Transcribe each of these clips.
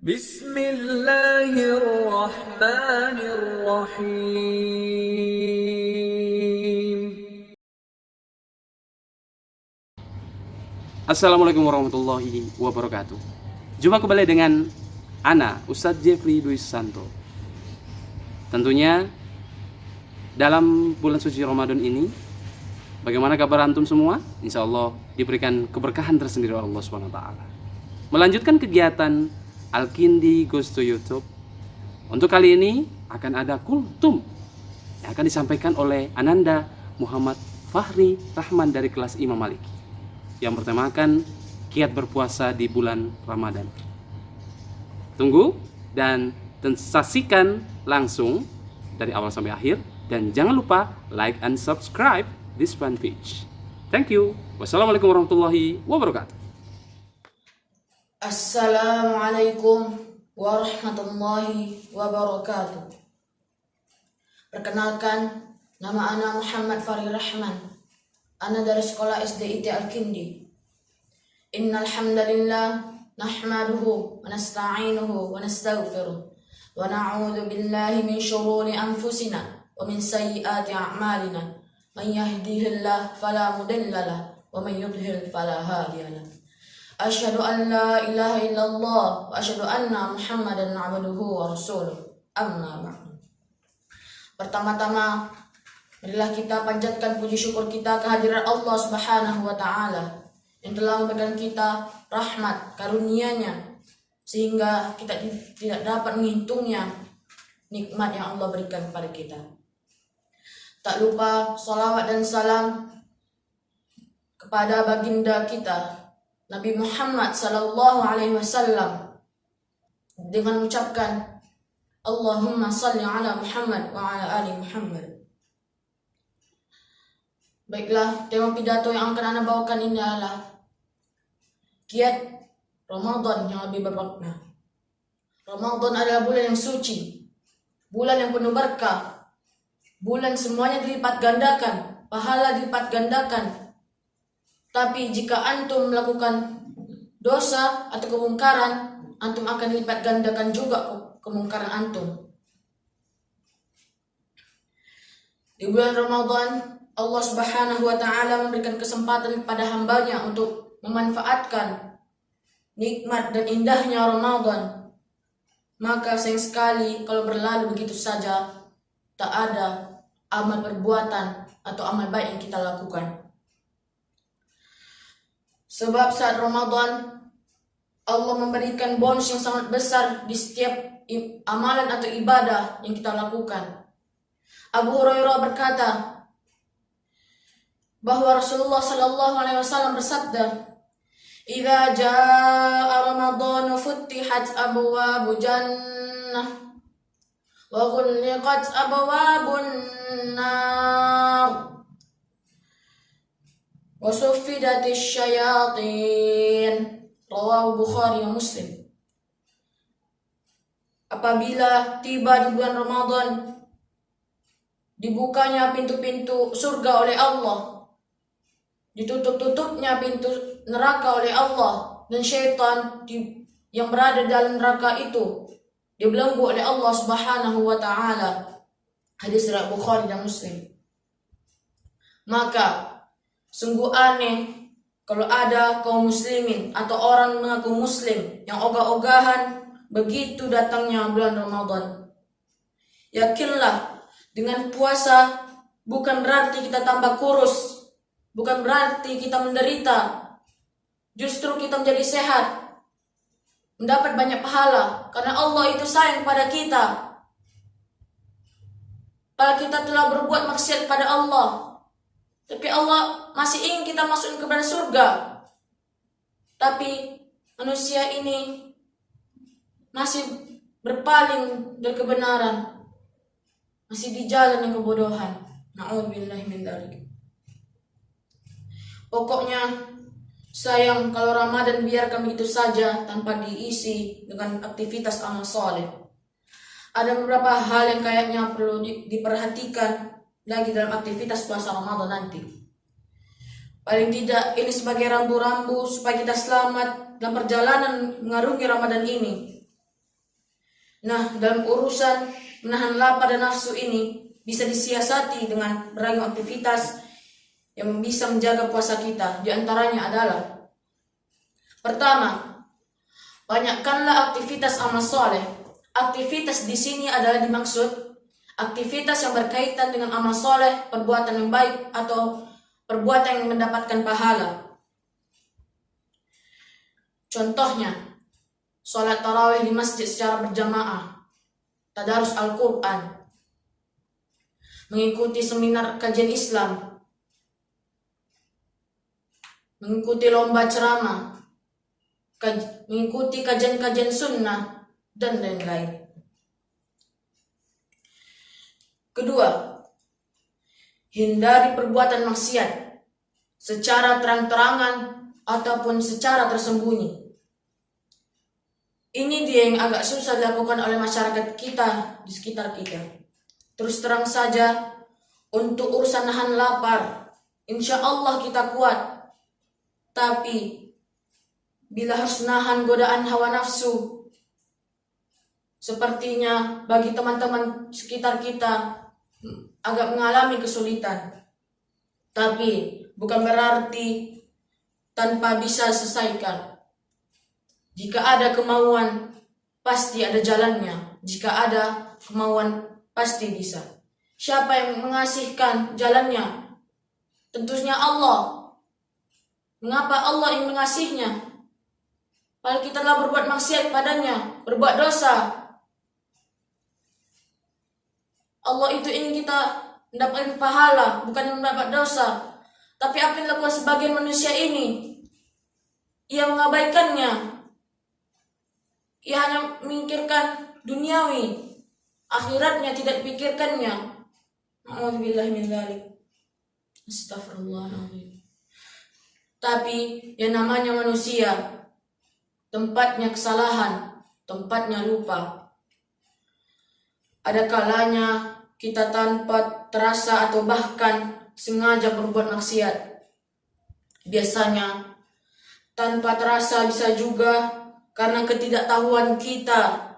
Bismillahirrahmanirrahim. Assalamualaikum warahmatullahi wabarakatuh. Jumpa kembali dengan Ana, Ustadz Jeffrey Dwi Santo. Tentunya dalam bulan suci Ramadan ini, bagaimana kabar antum semua? Insya Allah diberikan keberkahan tersendiri oleh Allah SWT. Melanjutkan kegiatan Al-Kindi Goes to YouTube. Untuk kali ini akan ada kultum yang akan disampaikan oleh Ananda Muhammad Fahri Rahman dari kelas Imam Malik, yang bertemakan kiat berpuasa di bulan Ramadan. Tunggu dan saksikan langsung dari awal sampai akhir, dan jangan lupa like and subscribe this fan page. Thank you. Wassalamualaikum warahmatullahi wabarakatuh. Assalamualaikum warahmatullahi wabarakatuh. Perkenalkan, nama ana Muhammad Fahri Rahman. Ana dari sekolah SD IT Al-Kindi. Innal hamdalillah nahmaduhu wa nasta'inuhu wa nastaghfiruh wa na'udzu billahi min shururi anfusina wa min sayyiati a'malina. Man yahdihillahu fala mudilla lahu wa man yudlil fala hadiya lahu. Asyhadu an la ilaha illallah wa asyhadu anna Muhammadan 'abduhu wa rasuluh. Amma ba'du. Pertama-tama, marilah kita panjatkan puji syukur kita kehadiran Allah Subhanahu wa Ta'ala yang telah memberikan kita rahmat karunia-Nya sehingga kita tidak dapat menghitungnya nikmat yang Allah berikan kepada kita. Tak lupa salawat dan salam kepada baginda kita Nabi Muhammad sallallahu alaihi wasallam dengan mengucapkan Allahumma salli ala Muhammad wa ala ali Muhammad. Baiklah, tema pidato yang akan Anda bawakan ini adalah kiat Ramadan yang lebih bermakna. Ramadan adalah bulan yang suci, bulan yang penuh berkah, bulan semuanya dilipat gandakan, pahala dilipat gandakan. Tapi jika antum melakukan dosa atau kemungkaran, antum akan dilipat gandakan juga kemungkaran antum. Di bulan Ramadan, Allah Subhanahu wa Ta'ala memberikan kesempatan kepada hambanya untuk memanfaatkan nikmat dan indahnya Ramadan. Maka sayang sekali kalau berlalu begitu saja, tak ada amal perbuatan atau amal baik yang kita lakukan. Sebab saat Ramadan, Allah memberikan bonus yang sangat besar di setiap amalan atau ibadah yang kita lakukan. Abu Hurairah berkata bahwa Rasulullah sallallahu alaihi wasallam bersabda, "Idza jaa Ramadan futtihat abwabu jannah wa ghulqat abwabun nar wa suffidatis syayatin." Rawahu Bukhari wa Muslim. Apabila tiba di bulan Ramadan, dibukanya pintu-pintu surga oleh Allah, ditutup-tutupnya pintu neraka oleh Allah, dan syaitan yang berada dalam neraka itu dibelenggu oleh Allah Subhanahu wa Ta'ala. Hadis riwayat Bukhari dan Muslim. Maka sungguh aneh kalau ada kaum muslimin atau orang mengaku muslim yang ogah-ogahan begitu datangnya bulan Ramadan. Yakinlah, dengan puasa bukan berarti kita tambah kurus, bukan berarti kita menderita. Justru kita menjadi sehat, mendapat banyak pahala, karena Allah itu sayang pada kita. Kalau kita telah berbuat maksiat pada Allah, tapi Allah masih ingin kita masuk kepada surga. Tapi manusia ini masih berpaling dari kebenaran, masih di jalan yang kebodohan. Na'udzubillahi min dzalik. Pokoknya sayang kalau Ramadan biarkan begitu saja tanpa diisi dengan aktivitas amal soleh. Ada beberapa hal yang kayaknya perlu diperhatikan lagi dalam aktivitas puasa Ramadan nanti. Paling tidak ini sebagai rambu-rambu supaya kita selamat dalam perjalanan mengarungi Ramadan ini. Nah, dalam urusan menahan lapar dan nafsu ini bisa disiasati dengan beragam aktivitas yang bisa menjaga puasa kita. Di antaranya adalah: pertama, banyakkanlah aktivitas amal soleh. Aktivitas di sini adalah dimaksud aktivitas yang berkaitan dengan amal soleh, perbuatan yang baik atau perbuatan yang mendapatkan pahala. Contohnya, sholat tarawih di masjid secara berjamaah, tadarus Al-Quran, mengikuti seminar kajian Islam, mengikuti lomba ceramah, mengikuti kajian-kajian sunnah, dan lain-lain. Kedua, hindari perbuatan maksiat secara terang-terangan ataupun secara tersembunyi. Ini dia yang agak susah dilakukan oleh masyarakat kita di sekitar kita. Terus terang saja, untuk urusan nahan lapar, insya Allah kita kuat. Tapi bila harus nahan godaan hawa nafsu, sepertinya bagi teman-teman sekitar kita agak mengalami kesulitan. Tapi bukan berarti tanpa bisa selesaikan. Jika ada kemauan, pasti ada jalannya. Jika ada kemauan, pasti bisa. Siapa yang mengasihkan jalannya? Tentunya Allah. Mengapa Allah yang mengasihinya? Kalau kita telah berbuat maksiat padanya, berbuat dosa, Allah itu ingin kita mendapatkan pahala, bukan mendapat dosa. Tapi apa yang dilakukan sebagian manusia ini? Ia mengabaikannya. Ia hanya memikirkan duniawi, akhiratnya tidak dipikirkannya. A'udzubillahi min dzalik. Astagfirullahaladzim. Tapi yang namanya manusia, tempatnya kesalahan, tempatnya lupa. Ada kalanya kita tanpa terasa atau bahkan sengaja berbuat maksiat. Biasanya tanpa terasa, bisa juga karena ketidaktahuan kita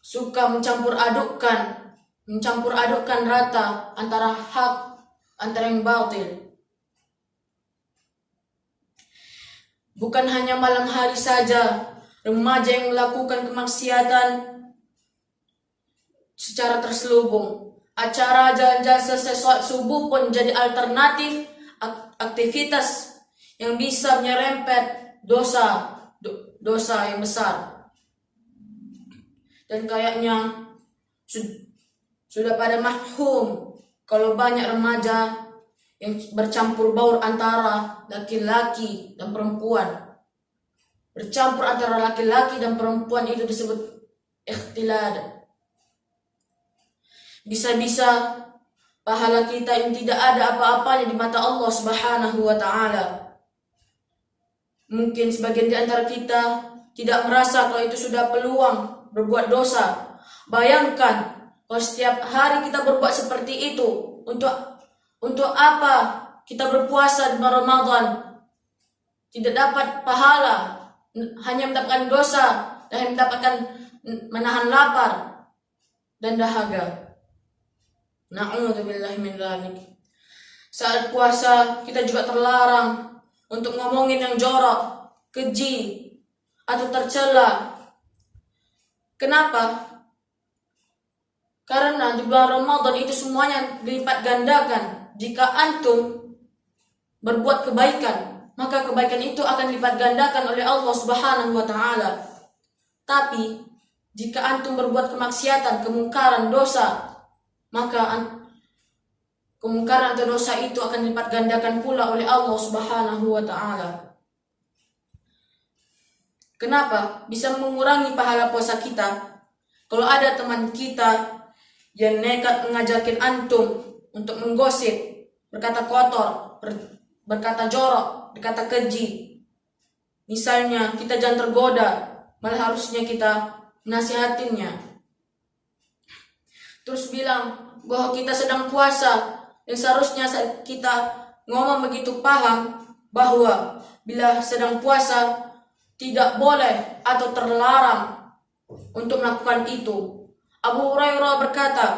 suka mencampur adukkan rata antara hak, antara yang batil. Bukan hanya malam hari saja remaja yang melakukan kemaksiatan secara terselubung. Acara jalan-jalan selesai sholat subuh pun jadi alternatif aktivitas yang bisa menyerempet dosa yang besar. Dan kayaknya sudah pada mafhum kalau banyak remaja yang bercampur baur antara laki-laki dan perempuan. Bercampur antara laki-laki dan perempuan itu disebut ikhtilad. Bisa-bisa pahala kita yang tidak ada apa-apanya di mata Allah Subhanahu wa ta'ala. Mungkin sebagian di antara kita tidak merasa kalau itu sudah peluang berbuat dosa. Bayangkan kalau setiap hari kita berbuat seperti itu, untuk apa kita berpuasa di bulan Ramadan? Tidak dapat pahala, hanya mendapatkan dosa dan mendapatkan menahan lapar dan dahaga. Na'udzubillahi min dzalik. Saat puasa kita juga terlarang untuk ngomongin yang jorok, keji, atau tercela. Kenapa? Karena di bulan Ramadan itu semuanya dilipat gandakan. Jika antum berbuat kebaikan, maka kebaikan itu akan dilipat gandakan oleh Allah Subhanahu wa ta'ala. Tapi jika antum berbuat kemaksiatan, kemungkaran, dosa, maka kemungkaran atau dosa itu akan dilipat gandakan pula oleh Allah Subhanahu wa ta'ala. Kenapa? Bisa mengurangi pahala puasa kita. Kalau ada teman kita yang nekat mengajakin antum untuk menggosip, berkata kotor, berkata jorok, berkata keji. Misalnya kita jangan tergoda, malah harusnya kita nasihatinnya. Terus bilang bahwa kita sedang puasa, dan seharusnya kita ngomong begitu paham bahwa bila sedang puasa tidak boleh atau terlarang untuk melakukan itu. Abu Hurairah berkata,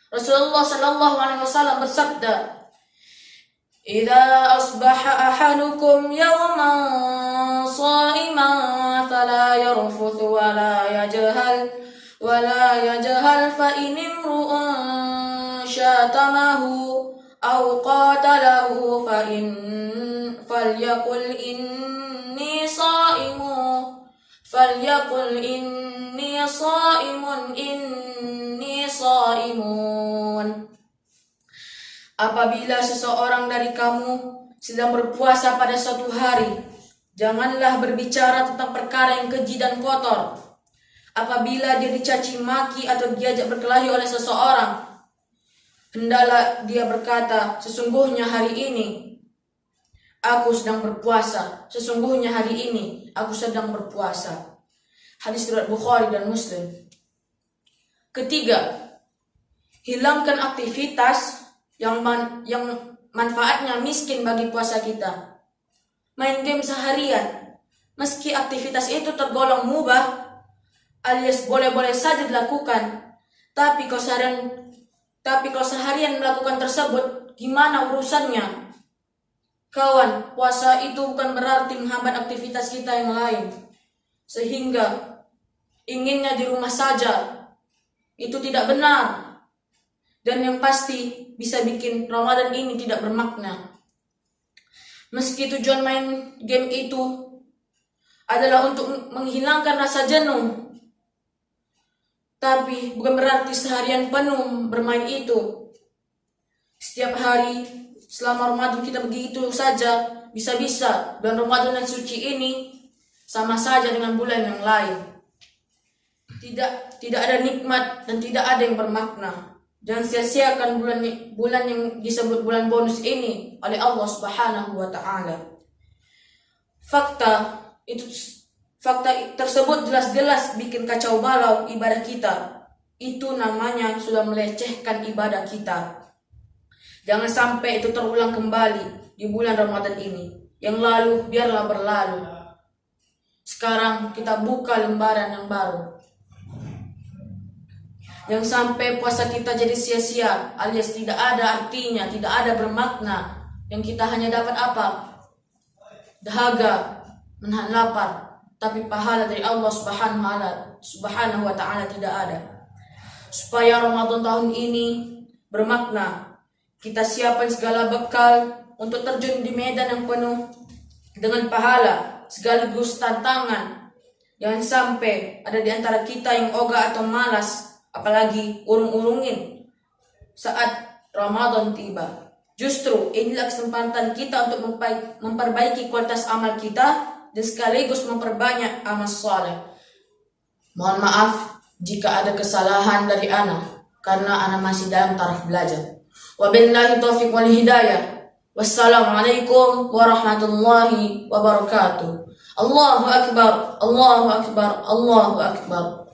Rasulullah Shallallahu Alaihi Wasallam bersabda, "Idza asbaha ahadukum yawman sha'iman fala yarfuth wa la yajhal fa in imru'un syatamahu aw qatalahu falyaqul inni sha'imun. Apabila seseorang dari kamu sedang berpuasa pada suatu hari, janganlah berbicara tentang perkara yang keji dan kotor. Apabila dia dicaci maki atau diajak berkelahi oleh seseorang, hendaklah dia berkata, sesungguhnya hari ini aku sedang berpuasa. Sesungguhnya hari ini aku sedang berpuasa. Hadis riwayat Bukhari dan Muslim. Ketiga, hilangkan aktivitas yang manfaatnya miskin bagi puasa kita. Main game seharian, meski aktivitas itu tergolong mubah alias boleh-boleh saja dilakukan, tapi kalau seharian melakukan tersebut, gimana urusannya? Kawan, puasa itu bukan berarti menghambat aktivitas kita yang lain, sehingga inginnya di rumah saja. Itu tidak benar, dan yang pasti bisa bikin Ramadan ini tidak bermakna. Meski tujuan main game itu adalah untuk menghilangkan rasa jenuh, tapi bukan berarti seharian penuh bermain itu. Setiap hari selama Ramadan kita begitu saja, bisa-bisa bulan Ramadan yang suci ini sama saja dengan bulan yang lain. Tidak ada nikmat dan tidak ada yang bermakna. Jangan sia-siakan bulan yang disebut bulan bonus ini oleh Allah Subhanahu wa taala. Fakta tersebut jelas-jelas bikin kacau balau ibadah kita. Itu namanya sudah melecehkan ibadah kita. Jangan sampai itu terulang kembali di bulan Ramadan ini. Yang lalu biarlah berlalu. Sekarang kita buka lembaran yang baru. Yang sampai puasa kita jadi sia-sia alias tidak ada artinya, tidak ada bermakna. Yang kita hanya dapat apa? Dahaga, menahan lapar. Tapi pahala dari Allah Subhanahu wa taala tidak ada. Supaya Ramadan tahun ini bermakna, kita siapkan segala bekal untuk terjun di medan yang penuh dengan pahala sekaligus tantangan. Jangan sampai ada di antara kita yang ogah atau malas, apalagi urung-urungin saat Ramadan tiba. Justru inilah kesempatan kita untuk memperbaiki kualitas amal kita dan sekaligus memperbanyak amal saleh. Mohon maaf jika ada kesalahan dari ana, karena ana masih dalam taraf belajar. Wabillahi taufiq wal hidayah. Wassalamualaikum warahmatullahi wabarakatuh. Allahu akbar, Allahu akbar, Allahu akbar.